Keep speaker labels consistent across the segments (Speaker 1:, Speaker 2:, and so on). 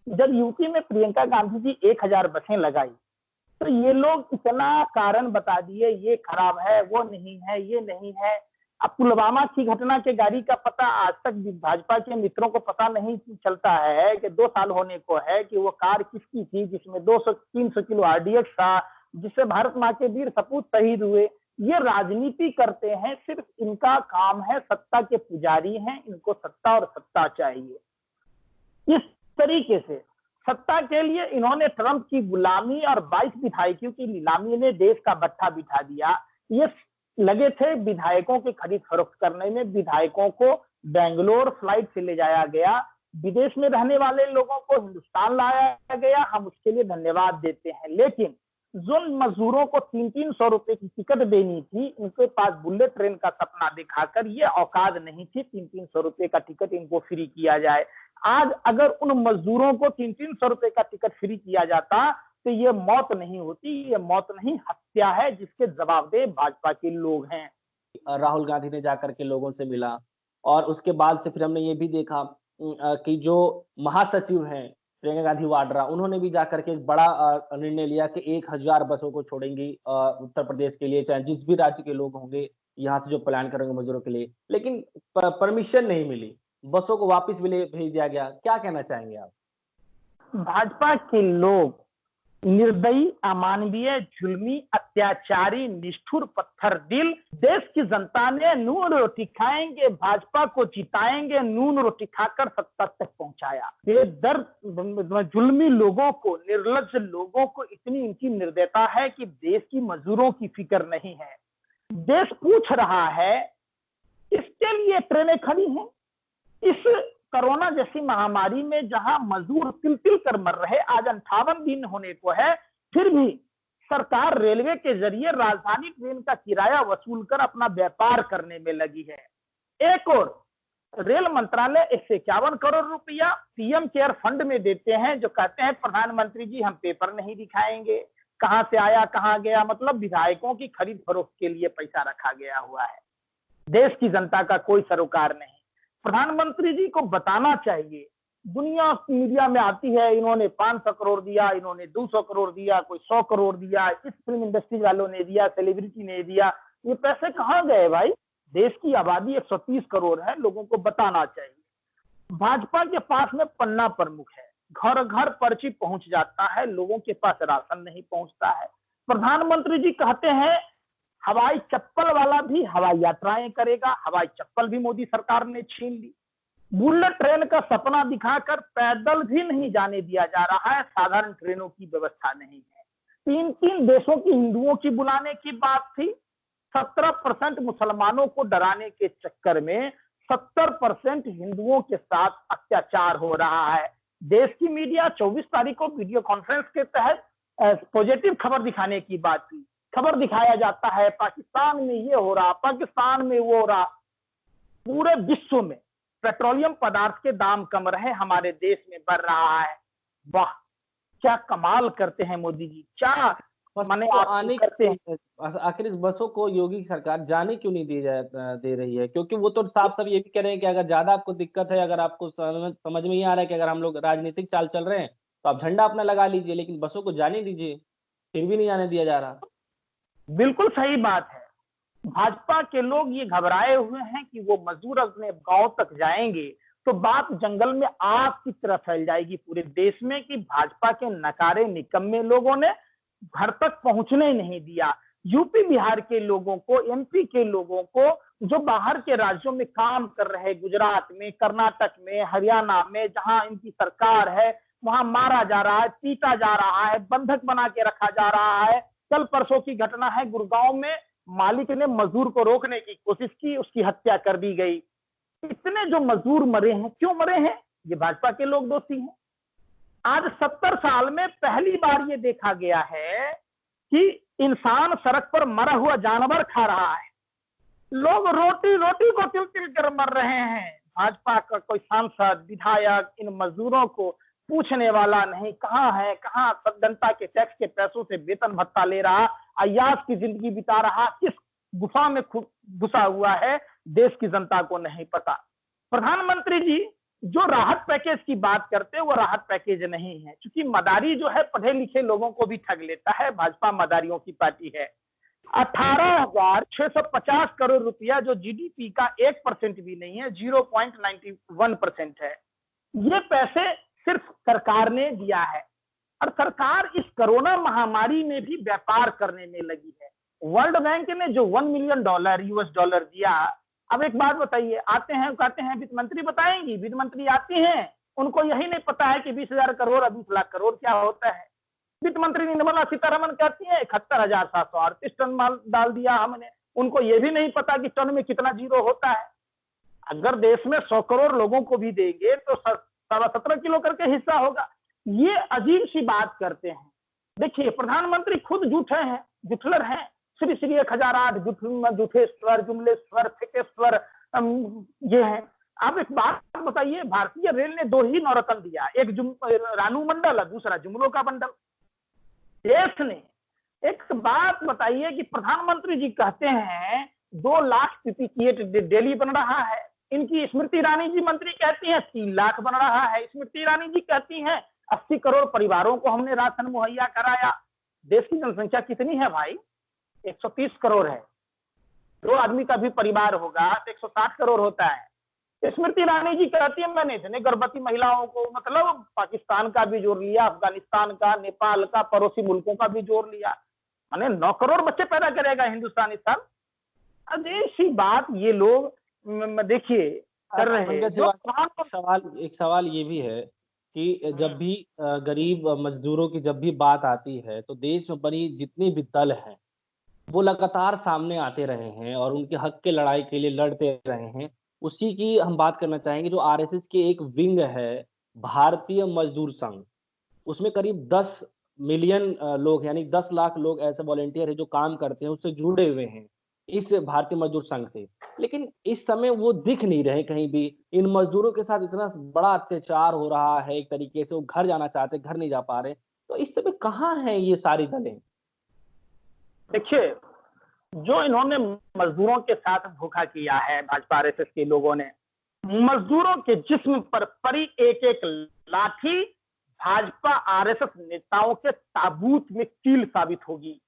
Speaker 1: जब यूपी में प्रियंका गांधी जी 1000 बसें लगाई तो ये लोग इतना कारण बता दिए, ये खराब है, वो नहीं है, ये नहीं है। अब पुलवामा की घटना के गाड़ी का पता आज तक भाजपा के मित्रों को पता नहीं चलता है कि 2 साल होने को है कि वो कार किसकी थी जिसमें 200-300 किलो आरडीएक्स था, जिससे भारत माँ के वीर सपूत शहीद हुए। ये राजनीति करते हैं, सिर्फ इनका काम है, सत्ता के पुजारी हैं, इनको सत्ता और सत्ता चाहिए। इस तरीके से सत्ता के लिए इन्होंने ट्रंप की गुलामी और 22 विधायकों की नीलामी ने देश का बट्टा बिठा दिया। ये लगे थे विधायकों की खरीद फरोख्त करने में, विधायकों को बेंगलोर फ्लाइट से ले जाया गया, विदेश में रहने वाले लोगों को हिंदुस्तान लाया गया, हम उसके लिए धन्यवाद देते हैं। लेकिन जो मजदूरों को 300-300 रुपए की टिकट देनी थी, इनके पास बुलेट ट्रेन का सपना दिखाकर ये औकात नहीं थी 300-300 रुपए का टिकट इनको फ्री किया जाए। आज अगर उन मजदूरों को 300-300 रुपए का टिकट फ्री किया जाता तो ये मौत नहीं होती, ये मौत नहीं हत्या है, जिसके जवाबदेह भाजपा के लोग हैं।
Speaker 2: राहुल गांधी ने जाकर के लोगों से मिला और उसके बाद से फिर हमने ये भी देखा कि जो महासचिव हैं प्रियंका गांधी वाड्रा, उन्होंने भी जाकर के एक बड़ा निर्णय लिया कि 1000 बसों को छोड़ेंगी उत्तर प्रदेश के लिए, चाहे जिस भी राज्य के लोग होंगे यहाँ से जो पलायन करेंगे मजदूरों के लिए। लेकिन परमिशन नहीं मिली, बसों को वापस भी भेज दिया गया। क्या कहना चाहेंगे आप?
Speaker 1: भाजपा के लोग निर्दयी, अमानवीय, जुल्मी, अत्याचारी, निष्ठुर, पत्थर दिल। देश की जनता ने नून रोटी खाएंगे, भाजपा को जिताएंगे, नून रोटी खाकर सत्ता तक पहुंचाया। बेदर्द जुल्मी लोगों को, निर्लज्ज लोगों को इतनी इनकी निर्दयता है कि देश की मजदूरों की फिक्र नहीं है। देश पूछ रहा है, इसके लिए ट्रेनें खड़ी हैं। इस कोरोना जैसी महामारी में जहां मजदूर तिल तिल कर मर रहे, आज 58 दिन होने को है, फिर भी सरकार रेलवे के जरिए राजधानी ट्रेन का किराया वसूल कर अपना व्यापार करने में लगी है। एक और रेल मंत्रालय 151 करोड़ रुपया पीएम केयर फंड में देते हैं, जो कहते हैं प्रधानमंत्री जी हम पेपर नहीं दिखाएंगे, कहां से आया कहां गया, मतलब विधायकों की खरीद फरोख्त के लिए पैसा रखा गया हुआ है। देश की जनता का कोई सरोकार नहीं। प्रधानमंत्री जी को बताना चाहिए, दुनिया मीडिया में आती है इन्होंने 500 करोड़ दिया, इन्होंने 200 करोड़ दिया, कोई 100 करोड़ दिया, इस फिल्म इंडस्ट्री वालों ने दिया, सेलिब्रिटी ने दिया, ये पैसे कहां गए भाई? देश की आबादी 130 करोड़ है, लोगों को बताना चाहिए। भाजपा के पास में पन्ना प्रमुख है, घर घर पर्ची पहुंच जाता है, लोगों के पास राशन नहीं पहुंचता है। प्रधानमंत्री जी कहते हैं हवाई चप्पल वाला भी हवाई यात्राएं करेगा, हवाई चप्पल भी मोदी सरकार ने छीन ली। बुलेट ट्रेन का सपना दिखाकर पैदल भी नहीं जाने दिया जा रहा है, साधारण ट्रेनों की व्यवस्था नहीं है। 3 देशों की हिंदुओं की बुलाने की बात थी, 17% मुसलमानों को डराने के चक्कर में 70% हिंदुओं के साथ अत्याचार हो रहा है। देश की मीडिया 24 तारीख को वीडियो कॉन्फ्रेंस के तहत पॉजिटिव खबर दिखाने की बात थी, खबर दिखाया जाता है पाकिस्तान में ये हो रहा, पाकिस्तान में वो हो रहा। पूरे विश्व में पेट्रोलियम पदार्थ के दाम कम रहे, हमारे देश में बढ़ रहा है। वाह, क्या कमाल करते हैं मोदी जी, क्या माने
Speaker 2: आने करते हैं। आखिर इस बसों को योगी सरकार जाने क्यों नहीं दे रही है? क्योंकि वो तो साफ साफ ये भी कह रहे हैं कि अगर ज्यादा आपको दिक्कत है, अगर आपको समझ में ही आ रहा है कि अगर हम लोग राजनीतिक चाल चल रहे हैं तो आप झंडा अपना लगा लीजिए, लेकिन बसों को जाने दीजिए। फिर भी नहीं आने दिया जा रहा।
Speaker 1: बिल्कुल सही बात है। भाजपा के लोग ये घबराए हुए हैं कि वो मजदूर अपने गांव तक जाएंगे तो बात जंगल में आग की तरह फैल जाएगी पूरे देश में, कि भाजपा के नकारे निकम्मे लोगों ने घर तक पहुंचने नहीं दिया। यूपी बिहार के लोगों को, एमपी के लोगों को, जो बाहर के राज्यों में काम कर रहे, गुजरात में, कर्नाटक में, हरियाणा में, जहां इनकी सरकार है, वहां मारा जा रहा है, पीटा जा रहा है, बंधक बना के रखा जा रहा है। कल परसों की घटना है, गुड़गांव में मालिक ने मजदूर को रोकने की कोशिश की, उसकी हत्या कर दी गई। इतने जो मजदूर मरे हैं, क्यों मरे हैं? ये भाजपा के लोग दोषी हैं। आज 70 साल में पहली बार ये देखा गया है कि इंसान सड़क पर मरा हुआ जानवर खा रहा है, लोग रोटी रोटी को तिल तिल कर मर रहे हैं। भाजपा का कोई सांसद, विधायक इन मजदूरों को पूछने वाला नहीं, कहां है, कहां जनता के टैक्स के पैसों से वेतन भत्ता ले रहा, अय्याश की जिंदगी बिता रहा, किस गुफा में घुसा हुआ है, देश की जनता को नहीं पता। प्रधानमंत्री जी जो राहत पैकेज की बात करते हैं वो राहत पैकेज नहीं है, क्योंकि मदारी जो है पढ़े लिखे लोगों को भी ठग लेता है। भाजपा मदारियों की पार्टी है। 18,650 करोड़ रुपया जो जीडीपी का 1% भी नहीं है, 0.91% है। ये पैसे सिर्फ सरकार ने दिया है और सरकार इस कोरोना महामारी में भी व्यापार करने में लगी है। वर्ल्ड बैंक ने जो $1 मिलियन यूएस डॉलर दिया, अब एक बात बताइए, आते हैं कहते हैं वित्त मंत्री बताएंगी, वित्त मंत्री आती हैं, उनको यही नहीं पता है कि 20,000 करोड़ और 20 लाख करोड़ क्या होता है। वित्त मंत्री निर्मला सीतारमण कहती है 71,738 टन माल डाल दिया हमने, उनको यह भी नहीं पता कि टन में कितना जीरो होता है। अगर देश में 100 करोड़ लोगों को भी देंगे तो 17.5 किलो करके हिस्सा होगा। ये अजीब सी बात करते हैं। देखिए प्रधानमंत्री खुद झूठे हैं, जुठलर हैं। श्री श्री 1008 जुठेश्वर, जुमलेश्वर, फेकेश्वर ये है। आप एक बात बताइए, भारतीय रेल ने 2 ही नवरत्न दिया, एक रानू मंडल और दूसरा जुमलों का बंडल। देश ने एक बात बताइए कि प्रधानमंत्री जी कहते हैं 2 लाख पीपीई डेली बन रहा है, इनकी स्मृति ईरानी जी मंत्री कहती हैं 3 लाख बन रहा है। स्मृति ईरानी जी कहती हैं 80 करोड़ परिवारों को हमने राशन मुहैया कराया। देश की जनसंख्या कितनी है भाई? 130 करोड़ है। 2 आदमी का भी परिवार होगा तो 160 करोड़ होता है। स्मृति ईरानी जी कहती है मैंने इतने गर्भवती महिलाओं को, मतलब पाकिस्तान का भी जोड़ लिया, अफगानिस्तान का, नेपाल का, पड़ोसी मुल्कों का भी जोड़ लिया, मैंने 9 करोड़ बच्चे पैदा करेगा हिंदुस्तान इस साल। अदेशी बात ये लोग देखिए कर रहे हैं।
Speaker 2: एक सवाल ये भी है कि जब भी गरीब मजदूरों की जब भी बात आती है तो देश में बनी जितनी भी दल हैं वो लगातार सामने आते रहे हैं और उनके हक के लड़ाई के लिए लड़ते रहे हैं। उसी की हम बात करना चाहेंगे जो आरएसएस के एक विंग है भारतीय मजदूर संघ, उसमें करीब 10 मिलियन लोग यानी 10 लाख लोग ऐसे वॉलेंटियर है जो काम करते हैं, उससे जुड़े हुए हैं इस भारतीय मजदूर संघ से। लेकिन इस समय वो दिख नहीं रहे कहीं भी। इन मजदूरों के साथ इतना बड़ा अत्याचार हो रहा है, एक तरीके से वो घर जाना चाहते, घर नहीं जा पा रहे, तो इस समय कहाँ है ये सारी दलें?
Speaker 1: देखिए जो इन्होंने मजदूरों के साथ धोखा किया है भाजपा आरएसएस के लोगों ने, मजदूरों के जिस्म पर पड़ी एक एक लाठी भाजपा आरएसएस नेताओं के ताबूत में कील साबित होगी।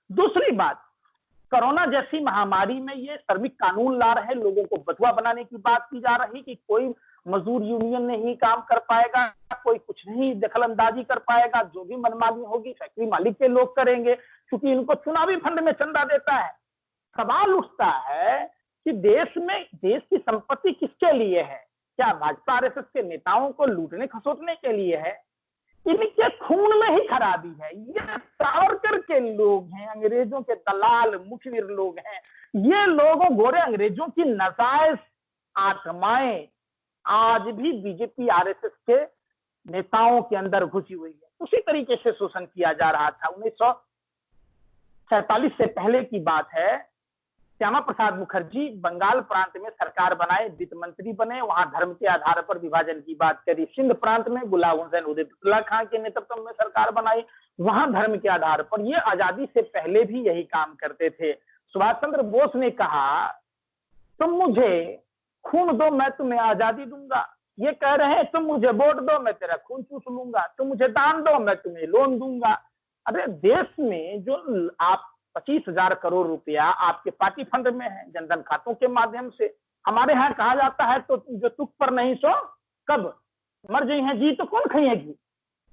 Speaker 1: दूसरी बात, कोरोना जैसी महामारी में ये श्रमिक कानून ला रहे लोगों को बटुआ बनाने की बात की जा रही कि कोई मजदूर यूनियन नहीं काम कर पाएगा, कोई कुछ नहीं दखल अंदाजी कर पाएगा, जो भी मनमानी होगी फैक्ट्री मालिक के लोग करेंगे क्योंकि इनको चुनावी फंड में चंदा देता है। सवाल उठता है कि देश में देश की संपत्ति किसके लिए है? क्या भाजपा आरएसएस के नेताओं को लूटने खसोटने के लिए है? इनके खून में ही खराबी है। ये सावरकर के लोग हैं, अंग्रेजों के दलाल मुखबिर लोग हैं। ये लोगों गोरे अंग्रेजों की नाजायज आत्माएं आज भी बीजेपी आरएसएस के नेताओं के अंदर घुसी हुई है। उसी तरीके से शोषण किया जा रहा था। 1947 से पहले की बात है, श्यामा प्रसाद मुखर्जी बंगाल प्रांत में सरकार बनाए, वित्त मंत्री बने, वहां धर्म के आधार पर विभाजन की बात करी। सिंध प्रांत में गुलाम हुसैन उदयतुल्ला खां के नेतृत्व में सरकार बनाई, वहां धर्म के आधार पर। ये आजादी से पहले भी यही काम करते थे। सुभाष चंद्र बोस ने कहा तुम मुझे खून दो मैं तुम्हें आजादी दूंगा, ये कह रहे हैं तुम मुझे वोट दो मैं तेरा खून चूस लूंगा, तुम मुझे दान दो मैं तुम्हें लोन दूंगा। अरे देश में जो आप 25,000 करोड़ रुपया आपके पार्टी फंड में है, जनधन खातों के माध्यम से। हमारे यहाँ कहा जाता है तो जो तुक पर नहीं सो कब मर गई है जी तो कौन खाएगी।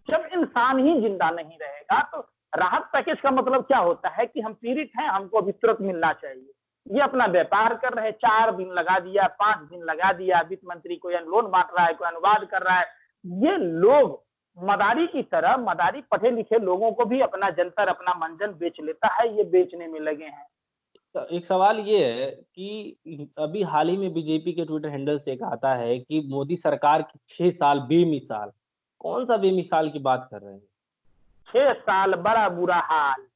Speaker 1: जब इंसान ही जिंदा नहीं रहेगा तो राहत पैकेज का मतलब क्या होता है कि हम पीड़ित हैं, हमको अभी तुरंत मिलना चाहिए। ये अपना व्यापार कर रहे हैं, 4 दिन लगा दिया, 5 दिन लगा दिया, वित्त मंत्री कोई लोन बांट रहा है, कोई अनुवाद कर रहा है। ये लोग मदारी की तरह, मदारी पढ़े लिखे लोगों को भी अपना जंतर अपना मंजन बेच लेता है, ये बेचने में लगे हैं।
Speaker 2: तो एक सवाल ये है कि अभी हाल ही में बीजेपी के ट्विटर हैंडल से एक आता है कि मोदी सरकार की 6 साल बेमिसाल। कौन सा बेमिसाल की बात कर रहे हैं?
Speaker 1: 6 साल बड़ा बुरा हाल,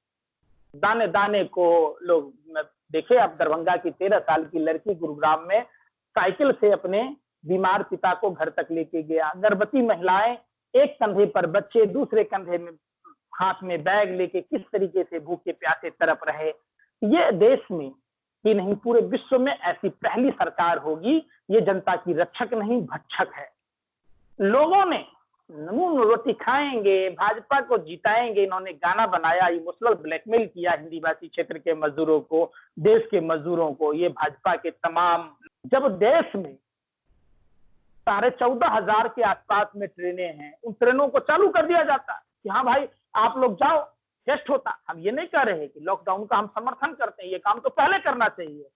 Speaker 1: दाने दाने को लोग देखे। अब दरभंगा की 13 साल की लड़की गुरुग्राम में साइकिल से अपने बीमार पिता को घर तक लेके गया। गर्भवती महिलाएं एक कंधे पर बच्चे, दूसरे कंधे में हाथ में बैग लेके किस तरीके से भूखे प्यासे तड़प रहे। ये देश में ही नहीं पूरे विश्व में ऐसी पहली सरकार होगी। ये जनता की रक्षक नहीं भक्षक है। लोगों ने नून रोटी खाएंगे, भाजपा को जिताएंगे, इन्होंने गाना बनाया, इमोशनल ब्लैकमेल किया हिंदी भाषी क्षेत्र के मजदूरों को, देश के मजदूरों को। ये भाजपा के तमाम, जब देश में 14,500 के आसपास में ट्रेनें हैं, उन ट्रेनों को चालू कर दिया जाता कि हाँ भाई आप लोग जाओ, टेस्ट होता। हम ये नहीं कह रहे कि लॉकडाउन का हम समर्थन करते हैं, ये काम तो पहले करना चाहिए।